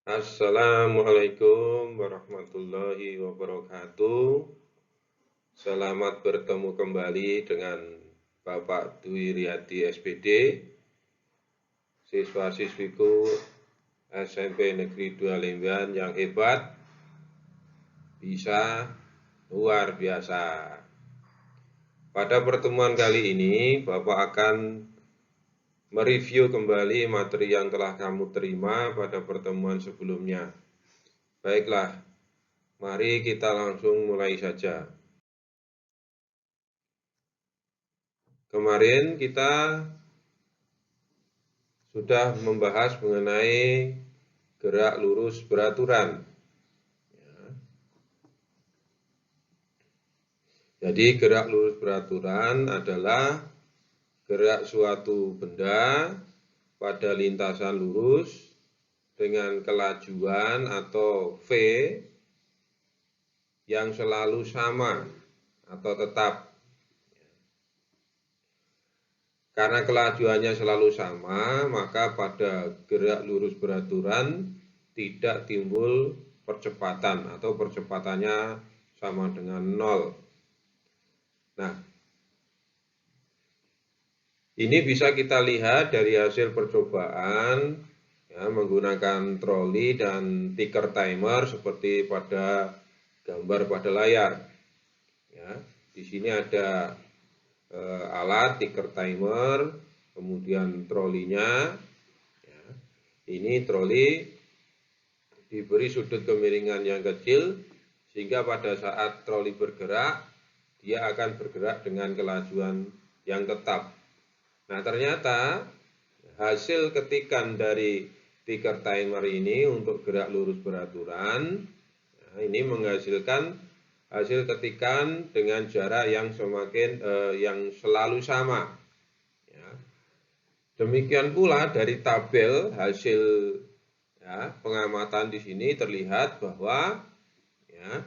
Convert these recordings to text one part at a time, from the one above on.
Assalamualaikum warahmatullahi wabarakatuh. Selamat bertemu kembali dengan Bapak Dwi Riyadi SPD, siswa-siswiku SMP Negeri 2 Lemban yang hebat, bisa luar biasa. Pada pertemuan kali ini, Bapak akan mereview kembali materi yang telah kamu terima pada pertemuan sebelumnya. Baiklah, mari kita langsung mulai saja. Kemarin kita sudah membahas mengenai gerak lurus beraturan. Jadi gerak lurus beraturan adalah gerak suatu benda pada lintasan lurus dengan kelajuan atau V yang selalu sama atau tetap. Karena kelajuannya selalu sama, maka pada gerak lurus beraturan tidak timbul percepatan atau percepatannya sama dengan 0. Nah, ini bisa kita lihat dari hasil percobaan ya, menggunakan troli dan ticker timer seperti pada gambar pada layar. Ya, di sini ada alat ticker timer, kemudian trolinya. Ya, ini troli diberi sudut kemiringan yang kecil sehingga pada saat troli bergerak dia akan bergerak dengan kelajuan yang tetap. Nah, ternyata hasil ketikan dari ticker timer ini untuk gerak lurus beraturan, nah, ini menghasilkan hasil ketikan dengan jarak yang yang selalu sama. Ya. Demikian pula dari tabel hasil ya, pengamatan di sini terlihat bahwa ya,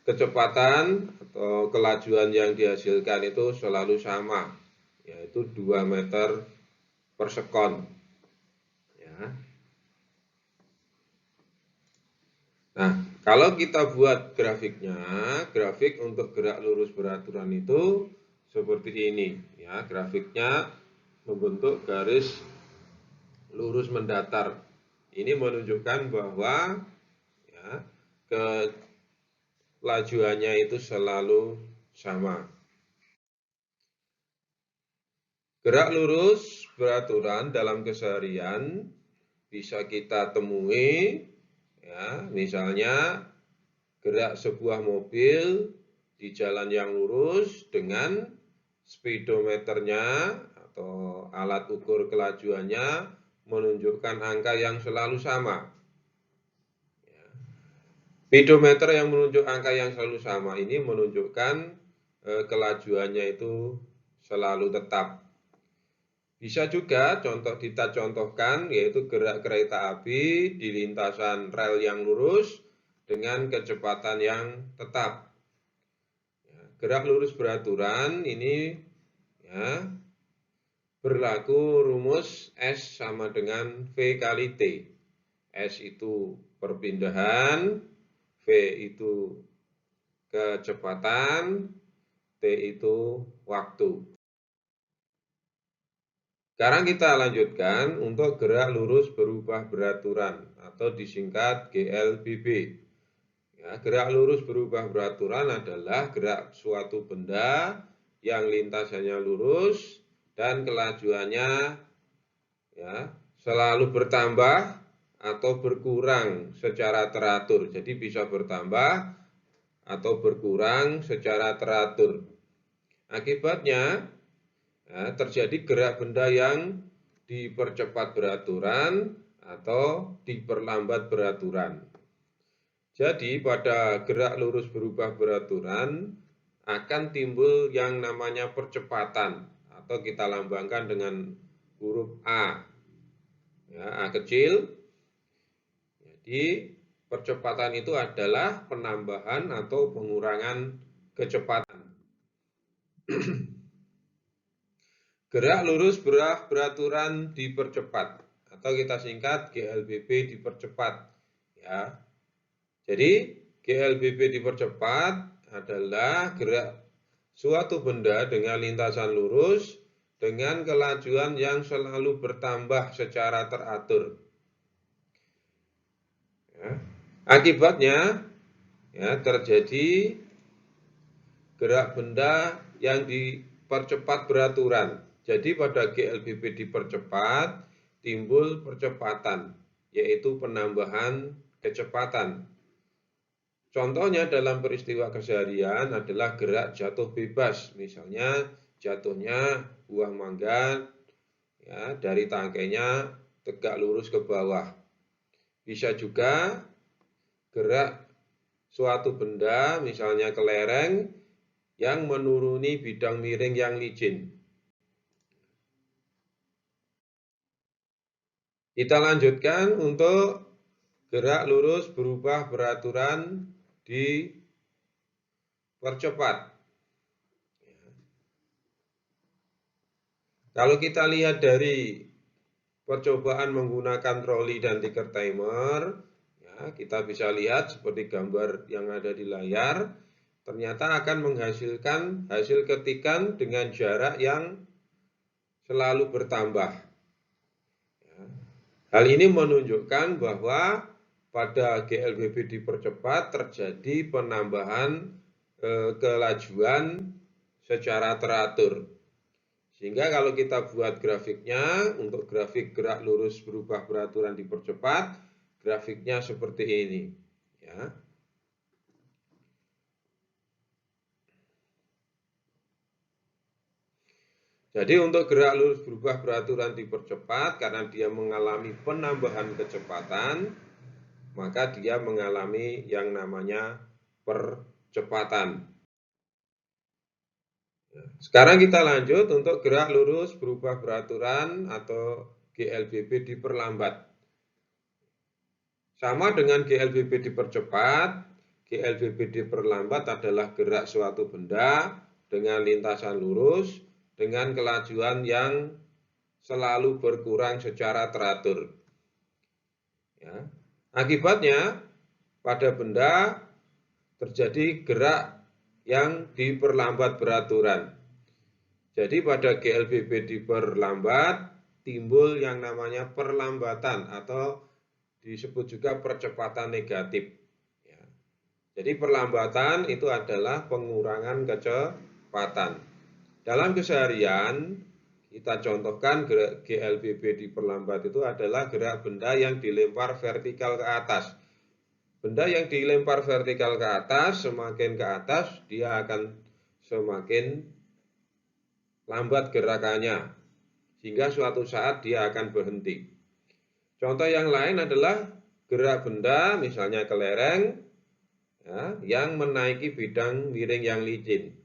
kecepatan atau kelajuan yang dihasilkan itu selalu sama, yaitu 2 meter per sekon. Ya. Nah, kalau kita buat grafiknya, grafik untuk gerak lurus beraturan itu seperti ini. Ya, grafiknya membentuk garis lurus mendatar. Ini menunjukkan bahwa ya, kelajuannya itu selalu sama. Gerak lurus beraturan dalam keseharian bisa kita temui, ya, misalnya gerak sebuah mobil di jalan yang lurus dengan speedometernya atau alat ukur kelajuannya menunjukkan angka yang selalu sama. Speedometer yang menunjuk angka yang selalu sama ini menunjukkan kelajuannya itu selalu tetap. Bisa juga kita contohkan yaitu gerak kereta api di lintasan rel yang lurus dengan kecepatan yang tetap. Gerak lurus beraturan ini ya, berlaku rumus S sama dengan V kali T. S itu perpindahan, V itu kecepatan, T itu waktu. Sekarang kita lanjutkan untuk gerak lurus berubah beraturan atau disingkat GLBB. Ya, gerak lurus berubah beraturan adalah gerak suatu benda yang lintasannya lurus dan kelajuannya ya, selalu bertambah atau berkurang secara teratur. Jadi bisa bertambah atau berkurang secara teratur. Akibatnya ya, terjadi gerak benda yang dipercepat beraturan atau diperlambat beraturan. Jadi pada gerak lurus berubah beraturan akan timbul yang namanya percepatan atau kita lambangkan dengan huruf A. Ya, A kecil. Jadi percepatan itu adalah penambahan atau pengurangan kecepatan. Gerak lurus beraturan dipercepat atau kita singkat GLBB dipercepat. Ya. Jadi GLBB dipercepat adalah gerak suatu benda dengan lintasan lurus dengan kelajuan yang selalu bertambah secara teratur. Ya. Akibatnya ya, terjadi gerak benda yang dipercepat beraturan. Jadi pada GLBB dipercepat timbul percepatan, yaitu penambahan kecepatan. Contohnya dalam peristiwa keseharian adalah gerak jatuh bebas, misalnya jatuhnya buah mangga ya, dari tangkainya tegak lurus ke bawah. Bisa juga gerak suatu benda, misalnya kelereng, yang menuruni bidang miring yang licin. Kita lanjutkan untuk gerak lurus berubah beraturan dipercepat. Kalau kita lihat dari percobaan menggunakan troli dan tiker timer, ya, kita bisa lihat seperti gambar yang ada di layar, ternyata akan menghasilkan hasil ketikan dengan jarak yang selalu bertambah. Hal ini menunjukkan bahwa pada GLBB dipercepat terjadi penambahan kelajuan secara teratur. Sehingga kalau kita buat grafiknya, untuk grafik gerak lurus berubah beraturan dipercepat, grafiknya seperti ini. Ya. Jadi untuk gerak lurus berubah beraturan dipercepat karena dia mengalami penambahan kecepatan, maka dia mengalami yang namanya percepatan. Sekarang kita lanjut untuk gerak lurus berubah beraturan atau GLBB diperlambat. Sama dengan GLBB dipercepat, GLBB diperlambat adalah gerak suatu benda dengan lintasan lurus dengan kelajuan yang selalu berkurang secara teratur. Ya. Akibatnya pada benda terjadi gerak yang diperlambat beraturan. Jadi pada GLBB diperlambat timbul yang namanya perlambatan atau disebut juga percepatan negatif. Ya. Jadi perlambatan itu adalah pengurangan kecepatan. Dalam keseharian, kita contohkan gerak GLBB diperlambat itu adalah gerak benda yang dilempar vertikal ke atas. Benda yang dilempar vertikal ke atas, semakin ke atas, dia akan semakin lambat gerakannya, sehingga suatu saat dia akan berhenti. Contoh yang lain adalah gerak benda, misalnya kelereng, ya, yang menaiki bidang miring yang licin.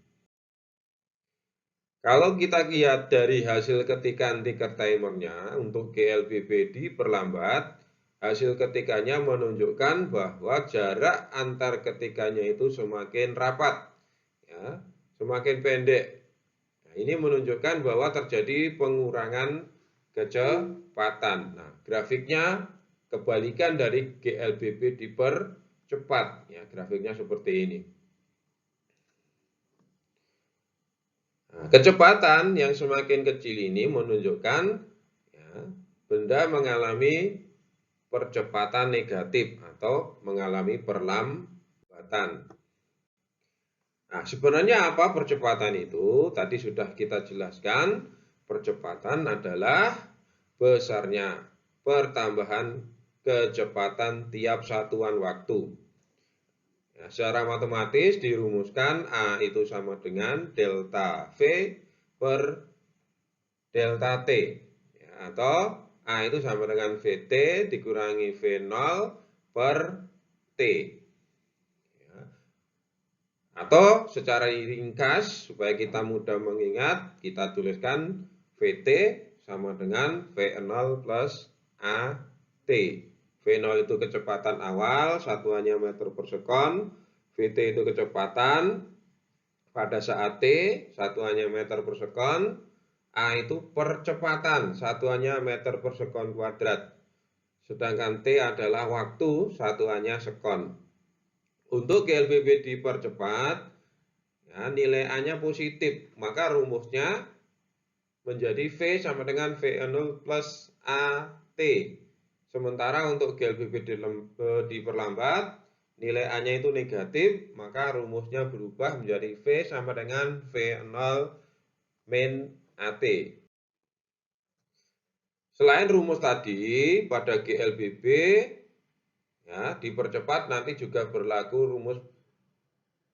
Kalau kita lihat dari hasil ketikan tiker timernya untuk GLBB diperlambat, hasil ketikannya menunjukkan bahwa jarak antar ketikannya itu semakin rapat, ya, semakin pendek. Nah, ini menunjukkan bahwa terjadi pengurangan kecepatan. Nah, grafiknya kebalikan dari GLBB dipercepat, ya, grafiknya seperti ini. Kecepatan yang semakin kecil ini menunjukkan ya, benda mengalami percepatan negatif atau mengalami perlambatan. Nah, sebenarnya apa percepatan itu? Tadi sudah kita jelaskan, percepatan adalah besarnya pertambahan kecepatan tiap satuan waktu. Ya, secara matematis dirumuskan A itu sama dengan delta V per delta T. Ya, atau A itu sama dengan VT dikurangi V0 per T. Ya. Atau secara ringkas, supaya kita mudah mengingat, kita tuliskan VT sama dengan V0 plus AT. V0 itu kecepatan awal, satuannya meter per sekon. VT itu kecepatan pada saat T, satuannya meter per sekon. A itu percepatan, satuannya meter per sekon kuadrat. Sedangkan T adalah waktu, satuannya sekon. Untuk GLBB dipercepat, ya, nilai A-nya positif, maka rumusnya menjadi V sama dengan V0 plus AT. Sementara untuk GLBB diperlambat, nilai A-nya itu negatif, maka rumusnya berubah menjadi V sama dengan V0 min AT. Selain rumus tadi, pada GLBB ya, dipercepat nanti juga berlaku rumus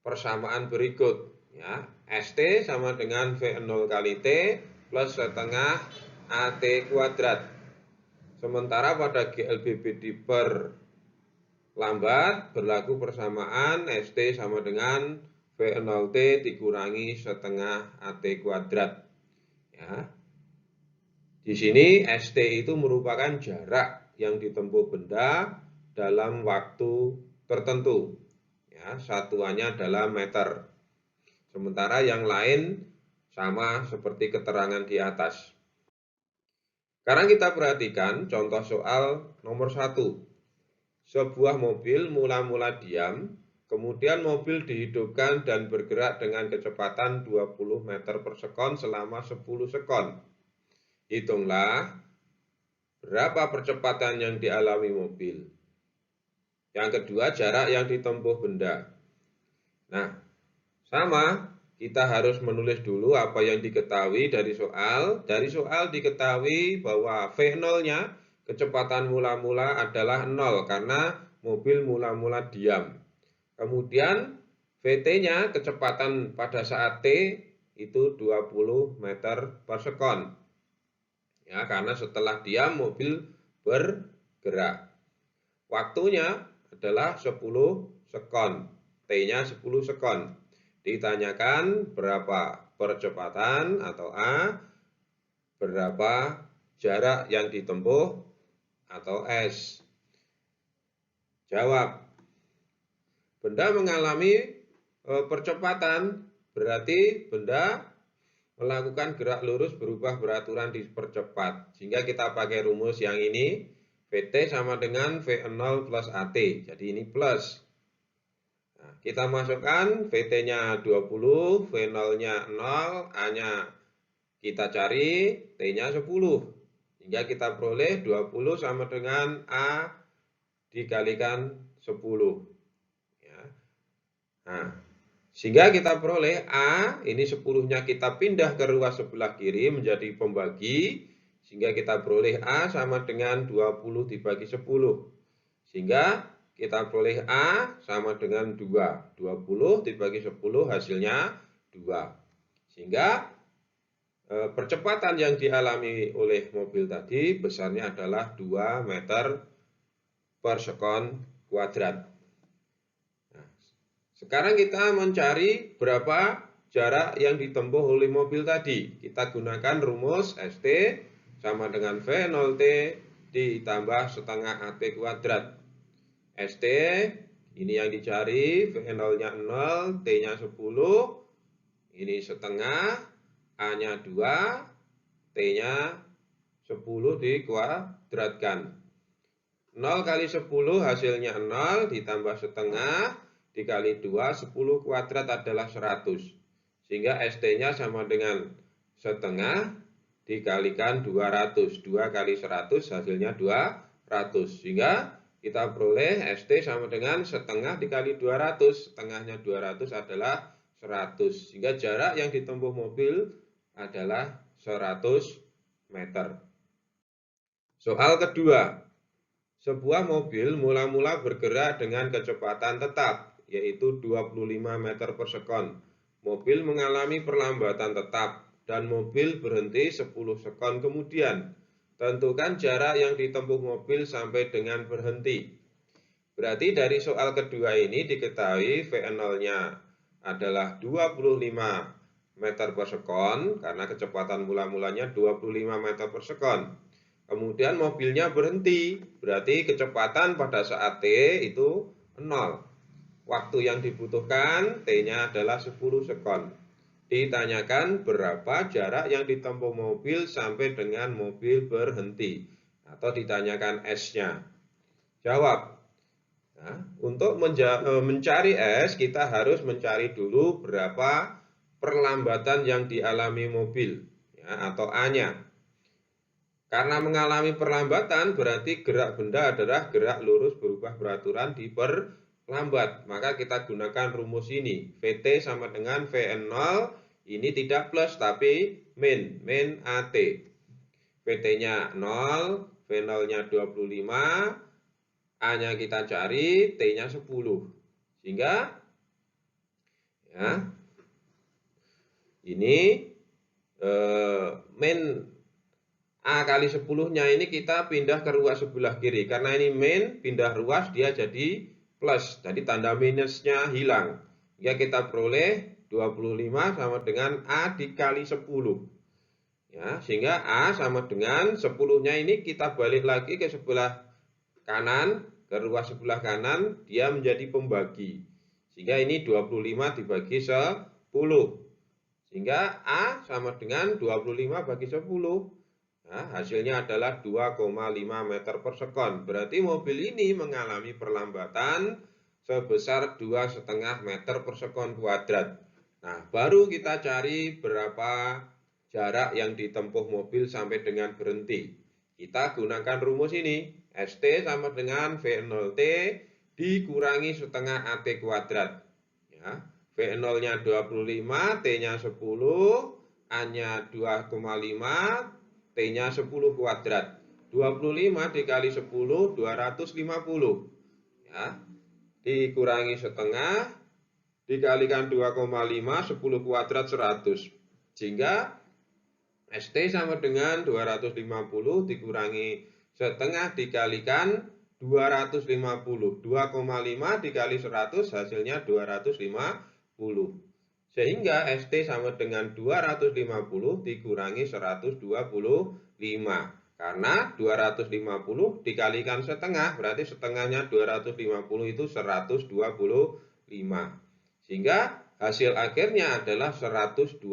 persamaan berikut. Ya, ST sama dengan V0 kali T plus setengah AT kuadrat. Sementara pada GLBB diperlambat berlaku persamaan ST sama dengan V0T dikurangi setengah AT kuadrat. Ya. Di sini ST itu merupakan jarak yang ditempuh benda dalam waktu tertentu. Ya, satuannya adalah meter. Sementara yang lain sama seperti keterangan di atas. Sekarang kita perhatikan contoh soal nomor 1. Sebuah mobil mula-mula diam, kemudian mobil dihidupkan dan bergerak dengan kecepatan 20 meter per sekon selama 10 sekon. Hitunglah berapa percepatan yang dialami mobil. Yang kedua, jarak yang ditempuh benda. Nah, sama, kita harus menulis dulu apa yang diketahui dari soal. Dari soal diketahui bahwa V0-nya kecepatan mula-mula adalah 0 karena mobil mula-mula diam. Kemudian VT-nya kecepatan pada saat T itu 20 meter per sekon. Ya, karena setelah diam mobil bergerak. Waktunya adalah 10 sekon. T-nya 10 sekon. Ditanyakan berapa percepatan atau A, berapa jarak yang ditempuh atau S. Jawab. Benda mengalami percepatan, berarti benda melakukan gerak lurus berubah beraturan dipercepat. Sehingga kita pakai rumus yang ini, VT sama dengan V0 plus AT. Jadi ini plus. Nah, kita masukkan VT-nya 20, V0-nya 0, A-nya kita cari, T-nya 10. Sehingga kita peroleh 20 sama dengan A dikalikan 10. Ya. Nah, sehingga kita peroleh A, ini 10-nya kita pindah ke ruas sebelah kiri menjadi pembagi, sehingga kita peroleh A sama dengan 20 dibagi 10. Sehingga kita peroleh A sama dengan 2. 20 dibagi 10 hasilnya 2. Sehingga percepatan yang dialami oleh mobil tadi besarnya adalah 2 meter per sekon kuadrat. Sekarang kita mencari berapa jarak yang ditempuh oleh mobil tadi. Kita gunakan rumus ST sama dengan V0T ditambah setengah AT kuadrat. ST ini yang dicari, V0-nya 0, T-nya 10, ini setengah, A-nya 2, T-nya 10 dikuadratkan. 0 kali 10 hasilnya 0 ditambah setengah dikali 2, 10 kuadrat adalah 100. Sehingga ST-nya sama dengan setengah dikalikan 200. 2 kali 100 hasilnya 200. Sehingga kita peroleh ST sama dengan setengah dikali 200. Setengahnya 200 adalah 100. Sehingga jarak yang ditempuh mobil adalah 100 meter. Soal kedua. Sebuah mobil mula-mula bergerak dengan kecepatan tetap, yaitu 25 meter per sekon. Mobil mengalami perlambatan tetap dan mobil berhenti 10 sekon kemudian. Tentukan jarak yang ditempuh mobil sampai dengan berhenti. Berarti dari soal kedua ini diketahui V0-nya adalah 25 meter per sekon, karena kecepatan mula-mulanya 25 meter per sekon. Kemudian mobilnya berhenti, berarti kecepatan pada saat T itu 0. Waktu yang dibutuhkan T-nya adalah 10 sekon. ditanyakan berapa jarak yang ditempuh mobil sampai dengan mobil berhenti, atau ditanyakan S-nya. Jawab. Nah, untuk mencari S, kita harus mencari dulu berapa perlambatan yang dialami mobil, ya, atau A-nya. Karena mengalami perlambatan berarti gerak benda adalah gerak lurus berubah peraturan diperlambat. Maka kita gunakan rumus ini. VT sama dengan Vn0, ini tidak plus tapi min AT. VT-nya 0, V0-nya 25, A-nya kita cari, T-nya 10. Sehingga ya, ini min A kali 10-nya ini kita pindah ke ruas sebelah kiri. Karena ini min, pindah ruas dia jadi plus. Jadi tanda minusnya hilang. Ya, kita peroleh 25 sama dengan A dikali 10. Ya, sehingga A sama dengan 10-nya ini kita balik lagi ke sebelah kanan, ke ruas sebelah kanan, dia menjadi pembagi. Sehingga ini 25 dibagi 10. Sehingga A sama dengan 25 bagi 10. Nah, hasilnya adalah 2,5 meter per sekon. Berarti mobil ini mengalami perlambatan sebesar 2,5 meter per sekon kuadrat. Nah, baru kita cari berapa jarak yang ditempuh mobil sampai dengan berhenti. Kita gunakan rumus ini. ST sama dengan V0T dikurangi setengah AT kuadrat. Ya, V0-nya 25, T-nya 10, A-nya 2,5, T-nya 10 kuadrat. 25 dikali 10, 250. Ya, dikurangi setengah, dikalikan 2,5, 10 kuadrat 100. Sehingga ST sama dengan 250 dikurangi setengah dikalikan 250. 2,5 dikali 100 hasilnya 250. Sehingga ST sama dengan 250 dikurangi 125. Karena 250 dikalikan setengah, berarti setengahnya 250 itu 125. Sehingga hasil akhirnya adalah 125.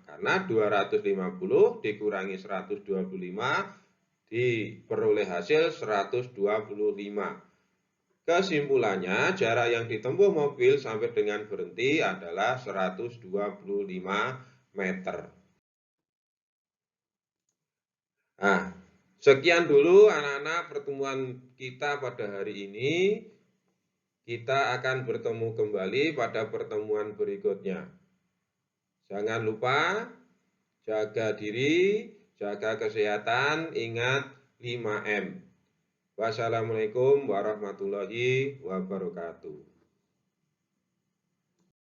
Karena 250 dikurangi 125 diperoleh hasil 125. Kesimpulannya, jarak yang ditempuh mobil sampai dengan berhenti adalah 125 meter. Nah, sekian dulu anak-anak pertemuan kita pada hari ini. Kita akan bertemu kembali pada pertemuan berikutnya. Jangan lupa jaga diri, jaga kesehatan, ingat 5M. Wassalamualaikum warahmatullahi wabarakatuh.